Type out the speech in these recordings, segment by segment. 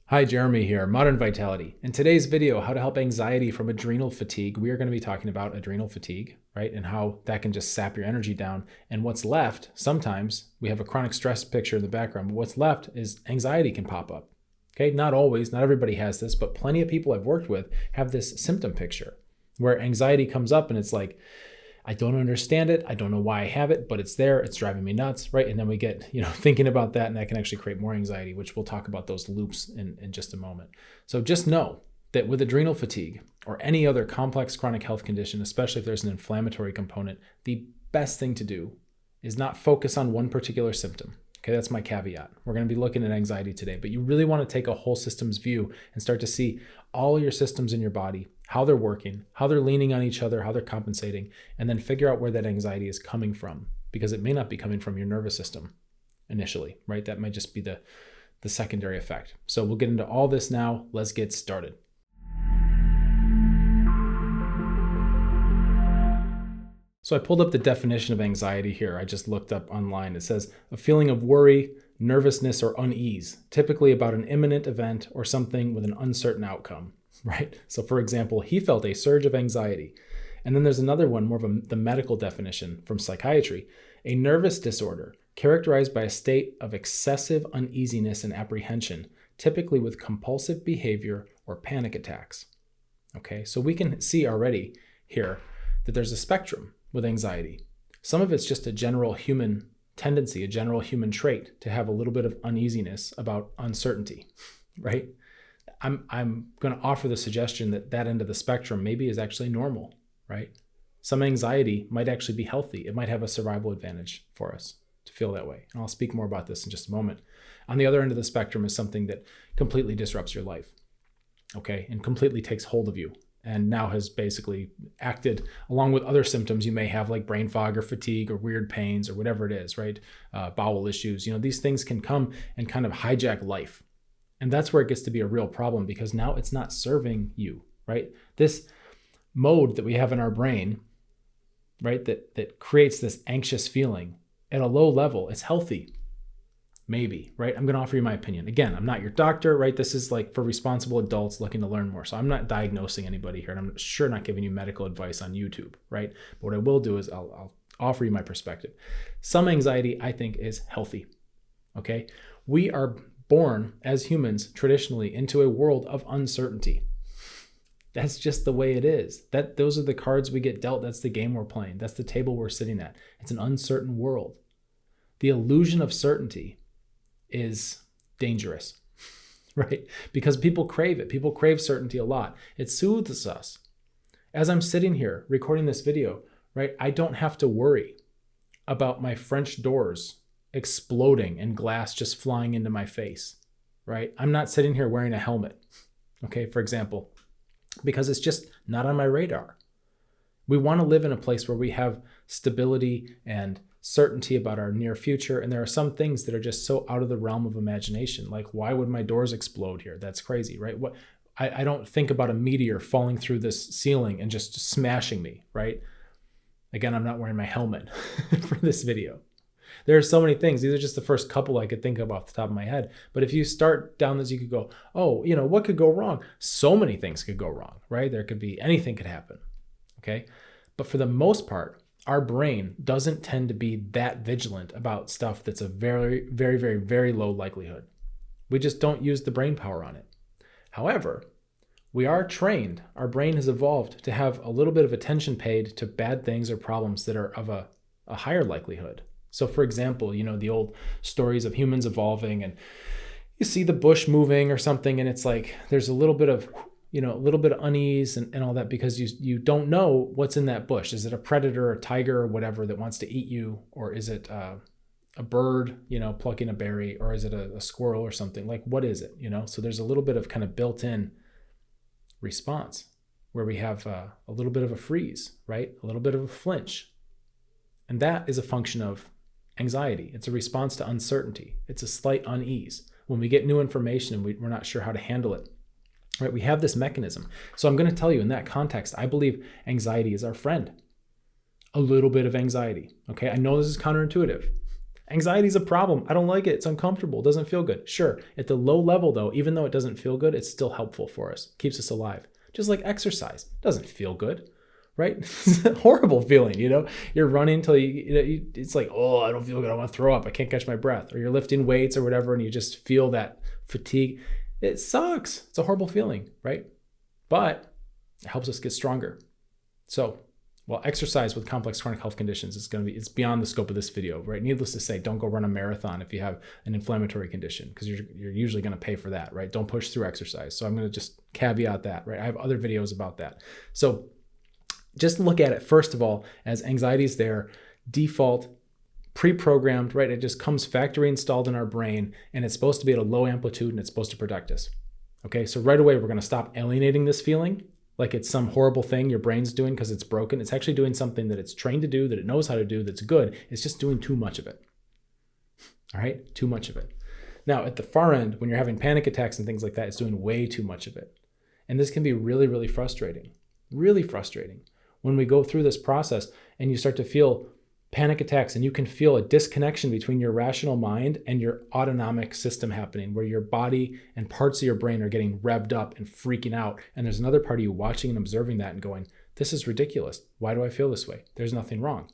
Hi, Jeremy here, Modern Vitality. In today's video, how to help anxiety from adrenal fatigue, we are going to be talking about adrenal fatigue, right? And how that can just sap your energy down. And what's left, sometimes we have a chronic stress picture in the background, but what's left is anxiety can pop up. Okay, not always, not everybody has this, but plenty of people I've worked with have this symptom picture where anxiety comes up and it's like, I don't understand it. I don't know why I have it, but it's there. It's driving me nuts, right? And then we get, thinking about that, and that can actually create more anxiety, which we'll talk about those loops in just a moment. So just know that with adrenal fatigue or any other complex chronic health condition, especially if there's an inflammatory component, the best thing to do is not focus on one particular symptom. Okay, that's my caveat. We're going to be looking at anxiety today, but you really want to take a whole systems view and start to see all your systems in your body, how they're working, how they're leaning on each other, how they're compensating, and then figure out where that anxiety is coming from, because it may not be coming from your nervous system initially, right? That might just be the secondary effect. So we'll get into all this now. Let's get started. So I pulled up the definition of anxiety here. I just looked up online. It says a feeling of worry, nervousness, or unease, typically about an imminent event or something with an uncertain outcome, right? So for example, he felt a surge of anxiety. And then there's another one, more of the medical definition from psychiatry, a nervous disorder characterized by a state of excessive uneasiness and apprehension, typically with compulsive behavior or panic attacks. Okay, so we can see already here that there's a spectrum with anxiety. Some of it's just a general human tendency, a general human trait to have a little bit of uneasiness about uncertainty, right? I'm going to offer the suggestion that that end of the spectrum maybe is actually normal, right? Some anxiety might actually be healthy. It might have a survival advantage for us to feel that way. And I'll speak more about this in just a moment. On the other end of the spectrum is something that completely disrupts your life, okay? And completely takes hold of you, and now has basically acted along with other symptoms you may have, like brain fog or fatigue or weird pains or whatever it is, right? Bowel issues, these things can come and kind of hijack life. And that's where it gets to be a real problem, because now it's not serving you, right? This mode that we have in our brain, right, that creates this anxious feeling at a low level, it's healthy. Maybe, right? I'm going to offer you my opinion. Again, I'm not your doctor, right? This is like for responsible adults looking to learn more. So I'm not diagnosing anybody here, and I'm sure not giving you medical advice on YouTube, right? But what I will do is I'll offer you my perspective. Some anxiety, I think, is healthy, okay? We are born as humans traditionally into a world of uncertainty. That's just the way it is. Those are the cards we get dealt. That's the game we're playing. That's the table we're sitting at. It's an uncertain world. The illusion of certainty is dangerous, right? Because people crave it. People crave certainty a lot. It soothes us. As I'm sitting here recording this video, right, I don't have to worry about my French doors exploding and glass just flying into my face, right? I'm not sitting here wearing a helmet, okay, for example, because it's just not on my radar. We want to live in a place where we have stability and certainty about our near future. And there are some things that are just so out of the realm of imagination. Like, why would my doors explode here? That's crazy, right? I don't think about a meteor falling through this ceiling and just smashing me, right? Again, I'm not wearing my helmet for this video. There are so many things. These are just the first couple I could think of off the top of my head. But if you start down this, you could go, oh, what could go wrong? So many things could go wrong, right? There could be anything could happen, okay? But for the most part, our brain doesn't tend to be that vigilant about stuff that's a very, very, very, very low likelihood. We just don't use the brain power on it. However, we are trained, our brain has evolved to have a little bit of attention paid to bad things or problems that are of a higher likelihood. So for example, the old stories of humans evolving, and you see the bush moving or something, and it's like there's a little bit of unease and all that, because you don't know what's in that bush. Is it a predator, a tiger, or whatever that wants to eat you? Or is it a bird, plucking a berry? Or is it a squirrel or something? Like, what is it? So there's a little bit of kind of built-in response where we have a little bit of a freeze, right? A little bit of a flinch. And that is a function of anxiety. It's a response to uncertainty. It's a slight unease. When we get new information and we're not sure how to handle it, right? We have this mechanism. So I'm going to tell you, in that context, I believe anxiety is our friend. A little bit of anxiety, okay? I know this is counterintuitive. Anxiety is a problem. I don't like it. It's uncomfortable. It doesn't feel good. Sure, at the low level though, even though it doesn't feel good, it's still helpful for us. Keeps us alive. Just like exercise. It doesn't feel good, right? It's a horrible feeling, You're running till it's like, oh, I don't feel good. I want to throw up. I can't catch my breath. Or you're lifting weights or whatever, and you just feel that fatigue. It sucks. It's a horrible feeling, right? But it helps us get stronger. So, exercise with complex chronic health conditions it's beyond the scope of this video, right? Needless to say, don't go run a marathon if you have an inflammatory condition, because you're usually going to pay for that, right? Don't push through exercise. So I'm going to just caveat that, right? I have other videos about that. So just look at it, first of all, as anxiety is there, default, pre-programmed, right? It just comes factory installed in our brain, and it's supposed to be at a low amplitude, and it's supposed to protect us. Okay, so right away, we're going to stop alienating this feeling like it's some horrible thing your brain's doing because it's broken. It's actually doing something that it's trained to do, that it knows how to do, that's good. It's just doing too much of it. All right, too much of it. Now, at the far end, when you're having panic attacks and things like that, it's doing way too much of it. And this can be really, really frustrating. Really frustrating. When we go through this process and you start to feel panic attacks and you can feel a disconnection between your rational mind and your autonomic system happening, where your body and parts of your brain are getting revved up and freaking out. And there's another part of you watching and observing that and going, this is ridiculous. Why do I feel this way? There's nothing wrong.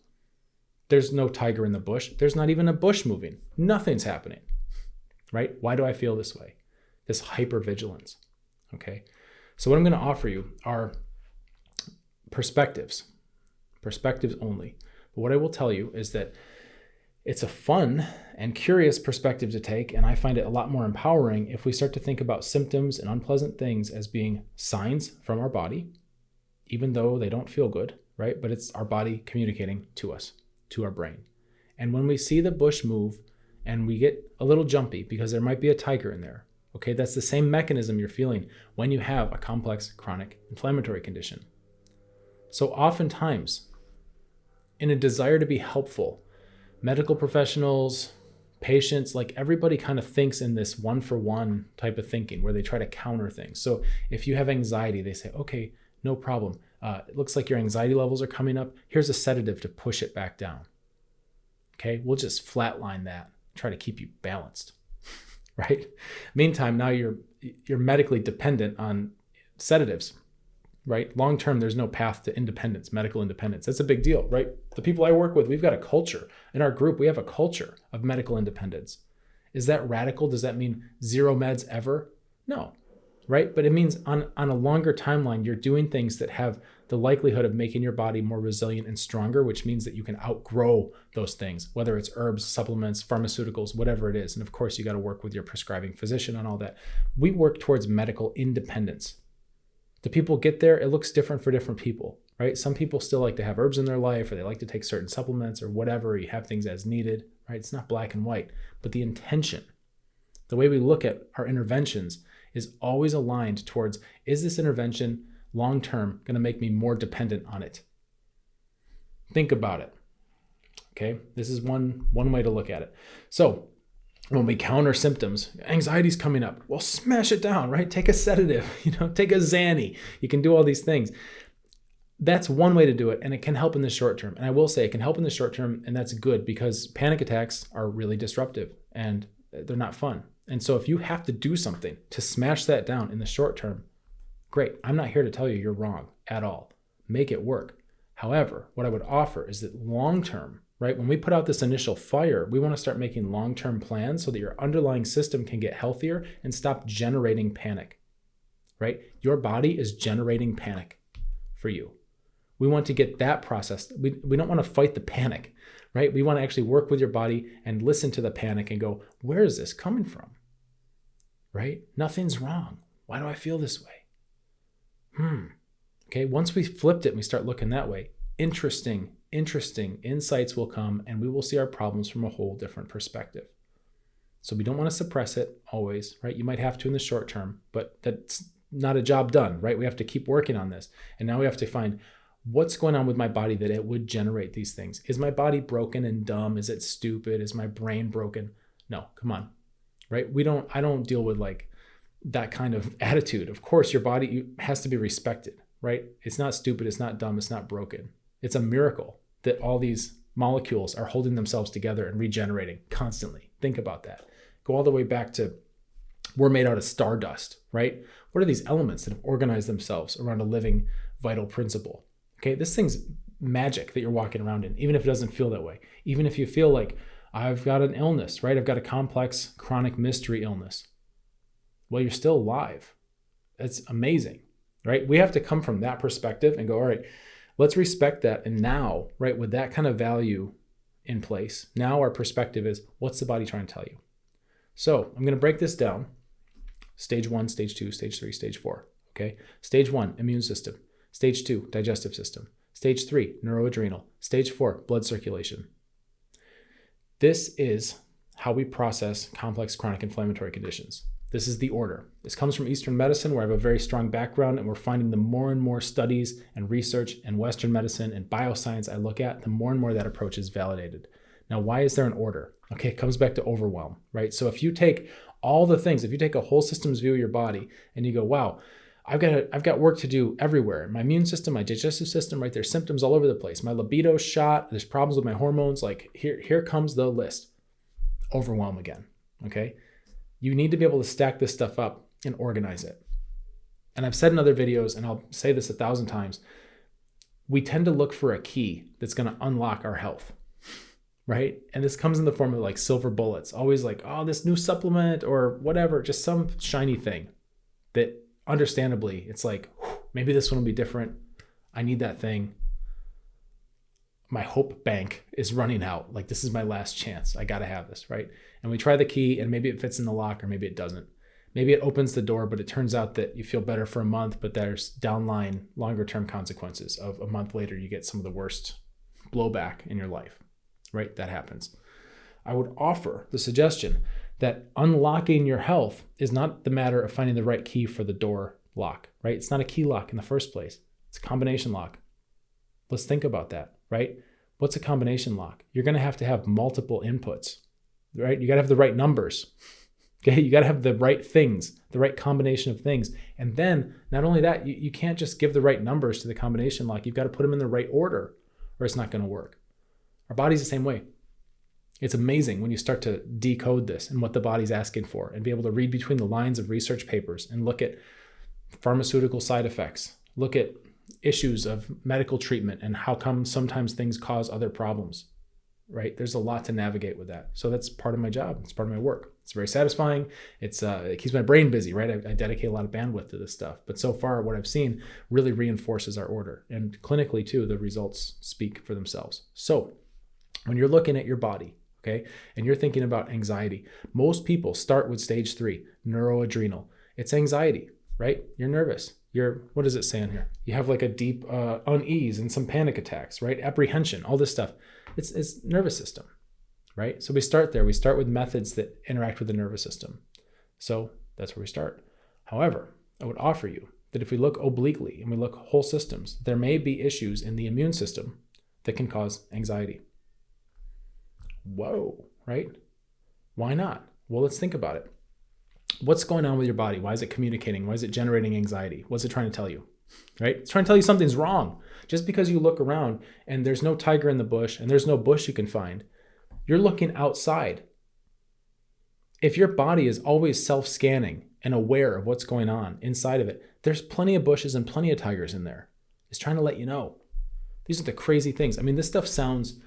There's no tiger in the bush. There's not even a bush moving. Nothing's happening, right? Why do I feel this way? This hypervigilance, okay? So what I'm going to offer you are perspectives only. But what I will tell you is that it's a fun and curious perspective to take, and I find it a lot more empowering if we start to think about symptoms and unpleasant things as being signs from our body, even though they don't feel good, right? But it's our body communicating to us, to our brain. And when we see the bush move and we get a little jumpy because there might be a tiger in there, okay, that's the same mechanism you're feeling when you have a complex chronic inflammatory condition. So oftentimes, in a desire to be helpful, medical professionals, patients, like everybody kind of thinks in this one-for-one type of thinking where they try to counter things. So if you have anxiety, they say, okay, no problem. It looks like your anxiety levels are coming up. Here's a sedative to push it back down. Okay, we'll just flatline that, try to keep you balanced, right? Meantime, now you're medically dependent on sedatives. Right? Long-term, there's no path to independence, medical independence. That's a big deal, right? The people I work with, we've got a culture. In our group, we have a culture of medical independence. Is that radical? Does that mean zero meds ever? No, right? But it means on a longer timeline, you're doing things that have the likelihood of making your body more resilient and stronger, which means that you can outgrow those things, whether it's herbs, supplements, pharmaceuticals, whatever it is. And of course, you got to work with your prescribing physician on all that. We work towards medical independence. The people get there, it looks different for different people, right? Some people still like to have herbs in their life, or they like to take certain supplements or whatever. You have things as needed, right? It's not black and white, but the intention, the way we look at our interventions is always aligned towards, is this intervention long-term going to make me more dependent on it? Think about it, okay? This is one way to look at it. So when we counter symptoms, anxiety's coming up, well, smash it down, right? Take a sedative, take a Xanny. You can do all these things. That's one way to do it, and it can help in the short term. And I will say it can help in the short term, and that's good because panic attacks are really disruptive and they're not fun. And so if you have to do something to smash that down in the short term, great. I'm not here to tell you you're wrong at all. Make it work. However, what I would offer is that long term, right? When we put out this initial fire, we want to start making long-term plans so that your underlying system can get healthier and stop generating panic, right? Your body is generating panic for you. We want to get that processed. We don't want to fight the panic, right? We want to actually work with your body and listen to the panic and go, where is this coming from, right? Nothing's wrong. Why do I feel this way? Okay, once we flipped it and we start looking that way, interesting insights will come, and we will see our problems from a whole different perspective. So we don't want to suppress it always, right? You might have to in the short term, but that's not a job done, right? We have to keep working on this. And now we have to find what's going on with my body that it would generate these things. Is my body broken and dumb? Is it stupid? Is my brain broken? No, come on, right? I don't deal with like that kind of attitude. Of course, your body has to be respected, right? It's not stupid. It's not dumb. It's not broken. It's a miracle that all these molecules are holding themselves together and regenerating constantly. Think about that. Go all the way back to we're made out of stardust, right? What are these elements that have organized themselves around a living, vital principle? Okay, this thing's magic that you're walking around in, even if it doesn't feel that way. Even if you feel like I've got an illness, right? I've got a complex chronic mystery illness. Well, you're still alive. That's amazing, right? We have to come from that perspective and go, all right, let's respect that. And now, right, with that kind of value in place, now our perspective is, what's the body trying to tell you? So I'm going to break this down. Stage 1, stage 2, stage 3, stage 4. Okay. Stage 1, immune system. Stage 2, digestive system. Stage 3, neuroadrenal. Stage 4, blood circulation. This is how we process complex chronic inflammatory conditions. This is the order. This comes from Eastern medicine, where I have a very strong background, and we're finding the more and more studies and research and Western medicine and bioscience I look at, the more and more that approach is validated. Now, why is there an order? Okay, it comes back to overwhelm, right? So if you take all the things, if you take a whole systems view of your body and you go, wow, I've got work to do everywhere. My immune system, my digestive system, right? There's symptoms all over the place. My libido's shot. There's problems with my hormones. Like here comes the list. Overwhelm again, okay? You need to be able to stack this stuff up and organize it. And I've said in other videos, and I'll say this 1,000 times, we tend to look for a key that's going to unlock our health, right? And this comes in the form of like silver bullets, always like, oh, this new supplement or whatever, just some shiny thing that understandably, it's like, maybe this one will be different. I need that thing. My hope bank is running out. Like, this is my last chance. I got to have this, right? And we try the key and maybe it fits in the lock or maybe it doesn't. Maybe it opens the door, but it turns out that you feel better for a month, but there's downline longer term consequences of a month later, you get some of the worst blowback in your life, right? That happens. I would offer the suggestion that unlocking your health is not the matter of finding the right key for the door lock, right? It's not a key lock in the first place. It's a combination lock. Let's think about that, right? What's a combination lock? You're going to have multiple inputs, right? You got to have the right numbers. Okay, you got to have the right things, the right combination of things. And then not only that, you can't just give the right numbers to the combination lock. You've got to put them in the right order or it's not going to work. Our body's the same way. It's amazing when you start to decode this and what the body's asking for and be able to read between the lines of research papers and look at pharmaceutical side effects, look at issues of medical treatment and how come sometimes things cause other problems, right? There's a lot to navigate with that. So that's part of my job. It's part of my work. It's very satisfying. It keeps my brain busy, right? I dedicate a lot of bandwidth to this stuff. But so far, what I've seen really reinforces our order. And clinically, too, the results speak for themselves. So when you're looking at your body, okay, and you're thinking about anxiety, most people start with stage 3, neuroadrenal. It's anxiety, right? You're nervous. What does it say on here? You have like a deep unease and some panic attacks, right? Apprehension, all this stuff. It's nervous system, right? So we start there. We start with methods that interact with the nervous system. So that's where we start. However, I would offer you that if we look obliquely and we look whole systems, there may be issues in the immune system that can cause anxiety. Whoa, right? Why not? Well, let's think about it. What's going on with your body? Why is it communicating? Why is it generating anxiety? What's it trying to tell you? Right? It's trying to tell you something's wrong. Just because you look around and there's no tiger in the bush and there's no bush you can find, you're looking outside. If your body is always self-scanning and aware of what's going on inside of it, there's plenty of bushes and plenty of tigers in there. It's trying to let you know. These are the crazy things. I mean, this stuff sounds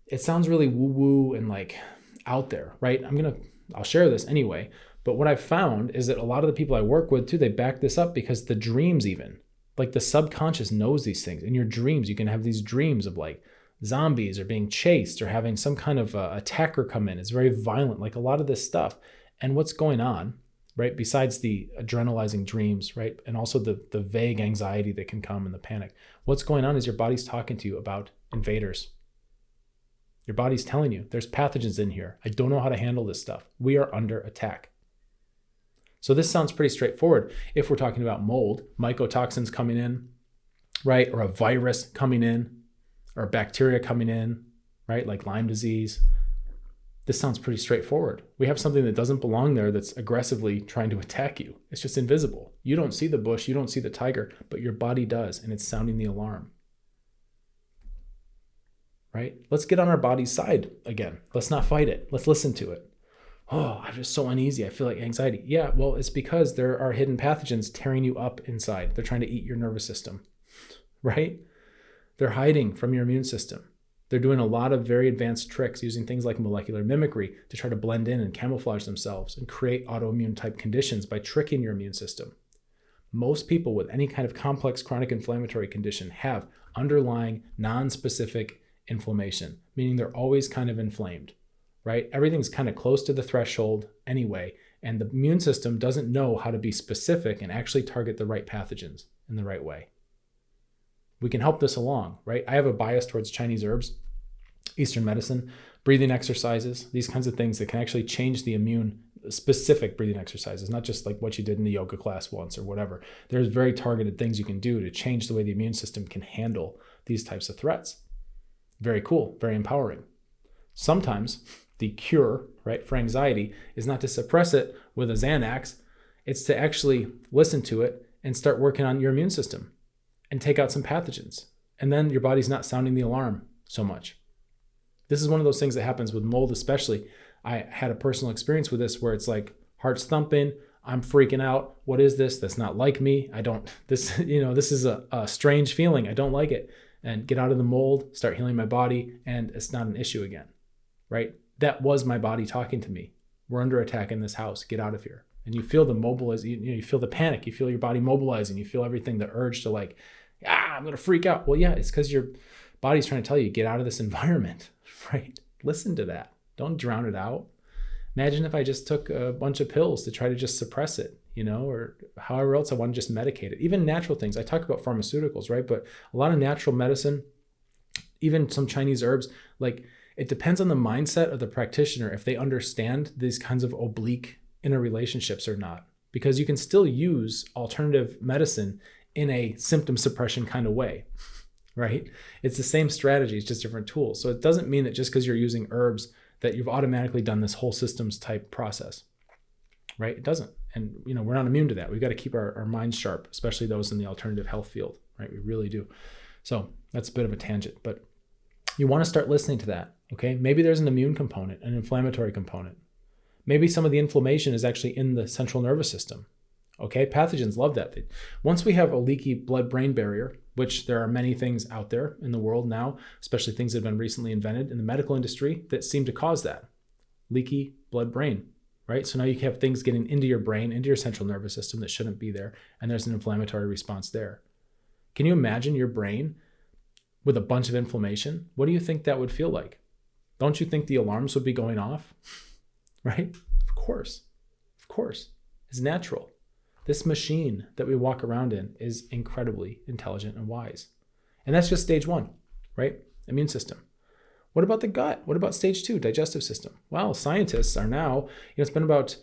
really woo-woo and like out there, right? I'll share this anyway. But what I've found is that a lot of the people I work with too, they back this up because the dreams even, like the subconscious knows these things. In your dreams, you can have these dreams of like zombies or being chased or having some kind of attacker come in. It's very violent, like a lot of this stuff. And what's going on, right? Besides the adrenalizing dreams, right? And also the vague anxiety that can come and the panic. What's going on is your body's talking to you about invaders. Your body's telling you there's pathogens in here. I don't know how to handle this stuff. We are under attack. So this sounds pretty straightforward if we're talking about mold, mycotoxins coming in, right? Or a virus coming in, or a bacteria coming in, right? Like Lyme disease. This sounds pretty straightforward. We have something that doesn't belong there that's aggressively trying to attack you. It's just invisible. You don't see the bush, you don't see the tiger, but your body does, and it's sounding the alarm. right? Let's get on our body's side again. Let's not fight it. Let's listen to it. Oh, I'm just so uneasy. I feel like anxiety. Yeah, well, it's because there are hidden pathogens tearing you up inside. They're trying to eat your nervous system, right? They're hiding from your immune system. They're doing a lot of very advanced tricks using things like molecular mimicry to try to blend in and camouflage themselves and create autoimmune type conditions by tricking your immune system. Most people with any kind of complex chronic inflammatory condition have underlying non-specific inflammation, meaning they're always kind of inflamed, right? Everything's kind of close to the threshold anyway, and the immune system doesn't know how to be specific and actually target the right pathogens in the right way. We can help this along, right? I have a bias towards Chinese herbs, Eastern medicine, breathing exercises, these kinds of things that can actually change the immune, specific breathing exercises, not just like what you did in the yoga class once or whatever. There's very targeted things you can do to change the way the immune system can handle these types of threats. Very cool, very empowering. Sometimes the cure, right, for anxiety is not to suppress it with a Xanax. It's to actually listen to it and start working on your immune system and take out some pathogens. And then your body's not sounding the alarm so much. This is one of those things that happens with mold, especially. I had a personal experience with this where it's like heart's thumping. I'm freaking out. What is this? That's not like me. This is a strange feeling. I don't like it. And get out of the mold, start healing my body, and it's not an issue again, right? That was my body talking to me. We're under attack in this house. Get out of here. And you feel the you feel the panic. You feel your body mobilizing. You feel everything, the urge to like, I'm going to freak out. Well, yeah, it's because your body's trying to tell you, get out of this environment, right? Listen to that. Don't drown it out. Imagine if I just took a bunch of pills to try to just suppress it, or however else I want to just medicate it. Even natural things. I talk about pharmaceuticals, right? But a lot of natural medicine, even some Chinese herbs, like it depends on the mindset of the practitioner if they understand these kinds of oblique interrelationships or not. Because you can still use alternative medicine in a symptom suppression kind of way, right? It's the same strategy, it's just different tools. So it doesn't mean that just because you're using herbs that you've automatically done this whole systems type process, right? It doesn't. And we're not immune to that. We've got to keep our minds sharp, especially those in the alternative health field, right? We really do. So that's a bit of a tangent, but you want to start listening to that, okay? Maybe there's an immune component, an inflammatory component. Maybe some of the inflammation is actually in the central nervous system, okay? Pathogens love that. Once we have a leaky blood-brain barrier, which there are many things out there in the world now, especially things that have been recently invented in the medical industry that seem to cause that. Leaky blood-brain, right? So now you have things getting into your brain, into your central nervous system that shouldn't be there, and there's an inflammatory response there. Can you imagine your brain with a bunch of inflammation? What do you think that would feel like? Don't you think the alarms would be going off? Right? Of course. It's natural. This machine that we walk around in is incredibly intelligent and wise. And that's just stage 1, right? Immune system. What about the gut? What about stage 2, digestive system? Well, scientists are now, it's been about,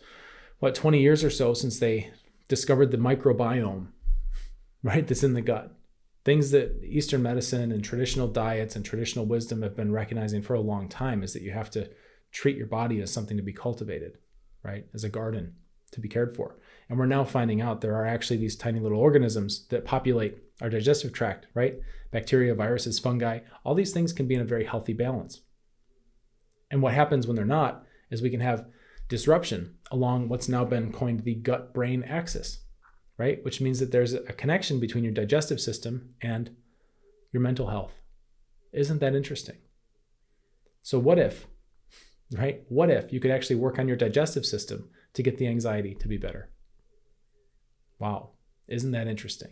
20 years or so since they discovered the microbiome, right? That's in the gut. Things that Eastern medicine and traditional diets and traditional wisdom have been recognizing for a long time is that you have to treat your body as something to be cultivated, right? As a garden to be cared for. And we're now finding out there are actually these tiny little organisms that populate our digestive tract, right? Bacteria, viruses, fungi, all these things can be in a very healthy balance. And what happens when they're not is we can have disruption along what's now been coined the gut-brain axis, right? Which means that there's a connection between your digestive system and your mental health. Isn't that interesting? So what if, right? What if you could actually work on your digestive system to get the anxiety to be better? Wow, isn't that interesting?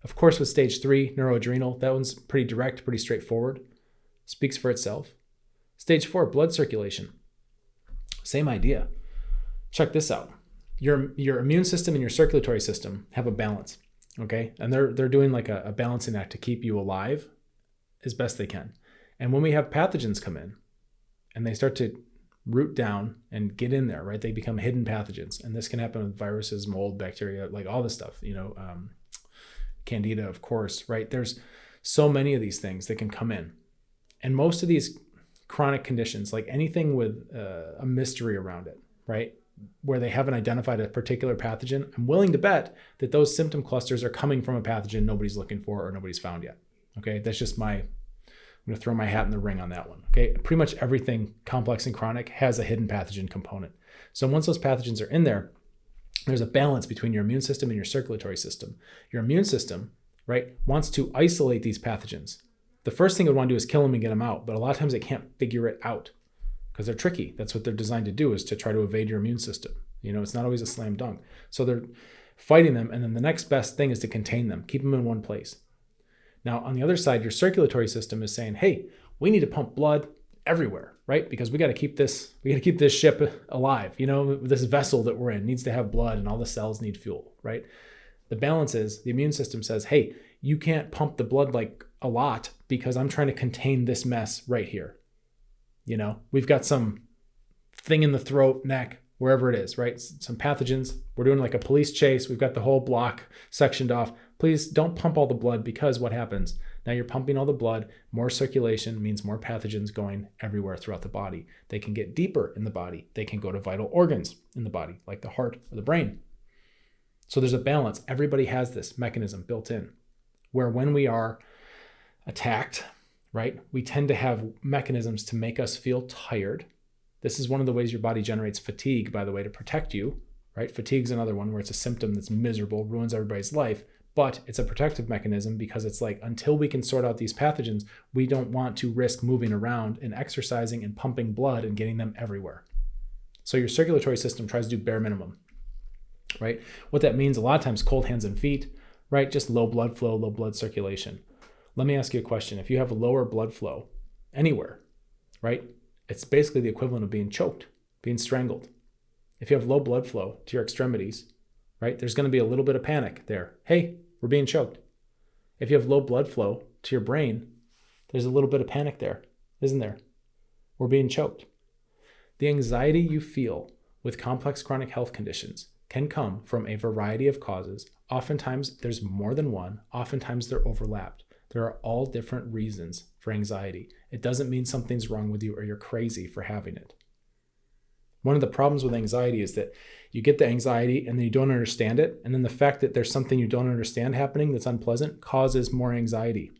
Of course, with stage 3, neuroadrenal, that one's pretty direct, pretty straightforward. Speaks for itself. Stage 4, blood circulation. Same idea. Check this out. Your immune system and your circulatory system have a balance, okay? And they're doing like a balancing act to keep you alive as best they can. And when we have pathogens come in and they start to root down and get in there, right? They become hidden pathogens. And this can happen with viruses, mold, bacteria, like all this stuff, Candida, of course, right? There's so many of these things that can come in. And most of these chronic conditions, like anything with a mystery around it, right? Where they haven't identified a particular pathogen, I'm willing to bet that those symptom clusters are coming from a pathogen nobody's looking for or nobody's found yet. Okay, that's just my I'm going to throw my hat in the ring on that one. Okay. Pretty much everything complex and chronic has a hidden pathogen component. So once those pathogens are in there, there's a balance between your immune system and your circulatory system. Your immune system, right, wants to isolate these pathogens. The first thing it would want to do is kill them and get them out. But a lot of times they can't figure it out because they're tricky. That's what they're designed to do, is to try to evade your immune system. It's not always a slam dunk. So they're fighting them. And then the next best thing is to contain them, keep them in one place. Now, on the other side, your circulatory system is saying, hey, we need to pump blood everywhere, right? Because we got to keep this ship alive. This vessel that we're in needs to have blood and all the cells need fuel, right? The balance is the immune system says, hey, you can't pump the blood like a lot because I'm trying to contain this mess right here. We've got some thing in the throat, neck, wherever it is, right? Some pathogens. We're doing like a police chase. We've got the whole block sectioned off. Please don't pump all the blood, because what happens? Now you're pumping all the blood. More circulation means more pathogens going everywhere throughout the body. They can get deeper in the body. They can go to vital organs in the body, like the heart or the brain. So there's a balance. Everybody has this mechanism built in, where when we are attacked, right, we tend to have mechanisms to make us feel tired. This is one of the ways your body generates fatigue, by the way, to protect you, right? Fatigue's another one where it's a symptom that's miserable, ruins everybody's life, but it's a protective mechanism because it's like, until we can sort out these pathogens, we don't want to risk moving around and exercising and pumping blood and getting them everywhere. So your circulatory system tries to do bare minimum, right? What that means a lot of times, cold hands and feet, right? Just low blood flow, low blood circulation. Let me ask you a question. If you have lower blood flow anywhere, right? It's basically the equivalent of being choked, being strangled. If you have low blood flow to your extremities, right, there's going to be a little bit of panic there. Hey, we're being choked. If you have low blood flow to your brain, there's a little bit of panic there, isn't there? We're being choked. The anxiety you feel with complex chronic health conditions can come from a variety of causes. Oftentimes, there's more than one. Oftentimes, they're overlapped. There are all different reasons for anxiety. It doesn't mean something's wrong with you or you're crazy for having it. One of the problems with anxiety is that you get the anxiety and then you don't understand it. And then the fact that there's something you don't understand happening that's unpleasant causes more anxiety.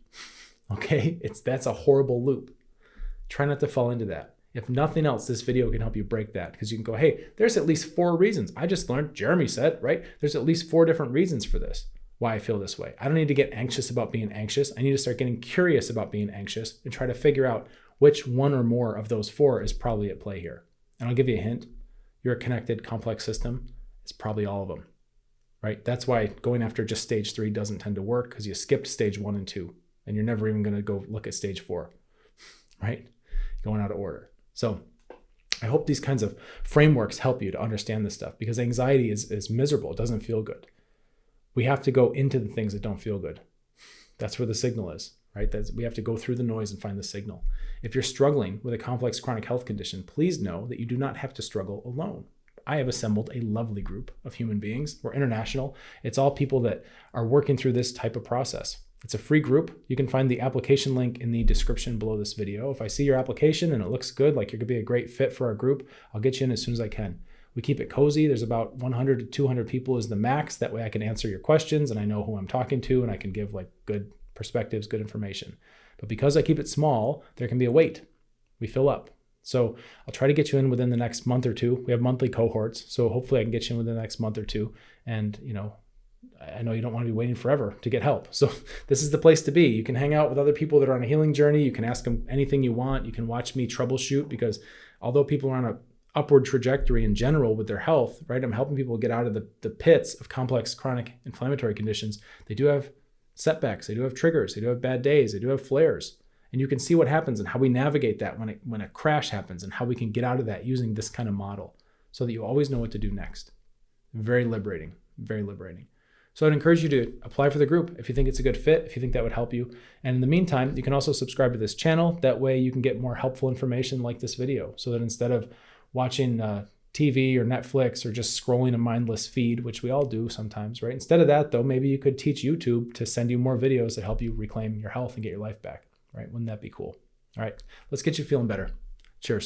Okay? That's a horrible loop. Try not to fall into that. If nothing else, this video can help you break that, because you can go, hey, there's at least 4 reasons. I just learned, Jeremy said, right? There's at least 4 different reasons for this, why I feel this way. I don't need to get anxious about being anxious. I need to start getting curious about being anxious and try to figure out which one or more of those 4 is probably at play here. And I'll give you a hint. Your connected complex system is probably all of them, right? That's why going after just stage 3 doesn't tend to work, because you skipped stage 1 and 2, and you're never even going to go look at stage 4, right? Going out of order. So I hope these kinds of frameworks help you to understand this stuff, because anxiety is miserable. It doesn't feel good. We have to go into the things that don't feel good. That's where the signal is, right? We have to go through the noise and find the signal. If you're struggling with a complex chronic health condition, please know that you do not have to struggle alone. I have assembled a lovely group of human beings. We're international. It's all people that are working through this type of process. It's a free group. You can find the application link in the description below this video. If I see your application and it looks good, like you're gonna be a great fit for our group, I'll get you in as soon as I can. We keep it cozy. There's about 100 to 200 people is the max. That way I can answer your questions and I know who I'm talking to and I can give like good perspectives, good information. But because I keep it small, there can be a wait. We fill up. So I'll try to get you in within the next month or 2. We have monthly cohorts. So hopefully I can get you in within the next month or 2. And I know you don't want to be waiting forever to get help. So this is the place to be. You can hang out with other people that are on a healing journey. You can ask them anything you want. You can watch me troubleshoot, because although people are on an upward trajectory in general with their health, right? I'm helping people get out of the pits of complex chronic inflammatory conditions. They do have setbacks. They do have triggers. They do have bad days. They do have flares. And you can see what happens and how we navigate that when a crash happens, and how we can get out of that using this kind of model so that you always know what to do next. Very liberating, very liberating. So I'd encourage you to apply for the group if you think it's a good fit, if you think that would help you. And in the meantime, you can also subscribe to this channel. That way you can get more helpful information like this video, so that instead of watching TV or Netflix or just scrolling a mindless feed, which we all do sometimes, right? Instead of that, though, maybe you could teach YouTube to send you more videos that help you reclaim your health and get your life back, right? Wouldn't that be cool? All right, let's get you feeling better. Cheers.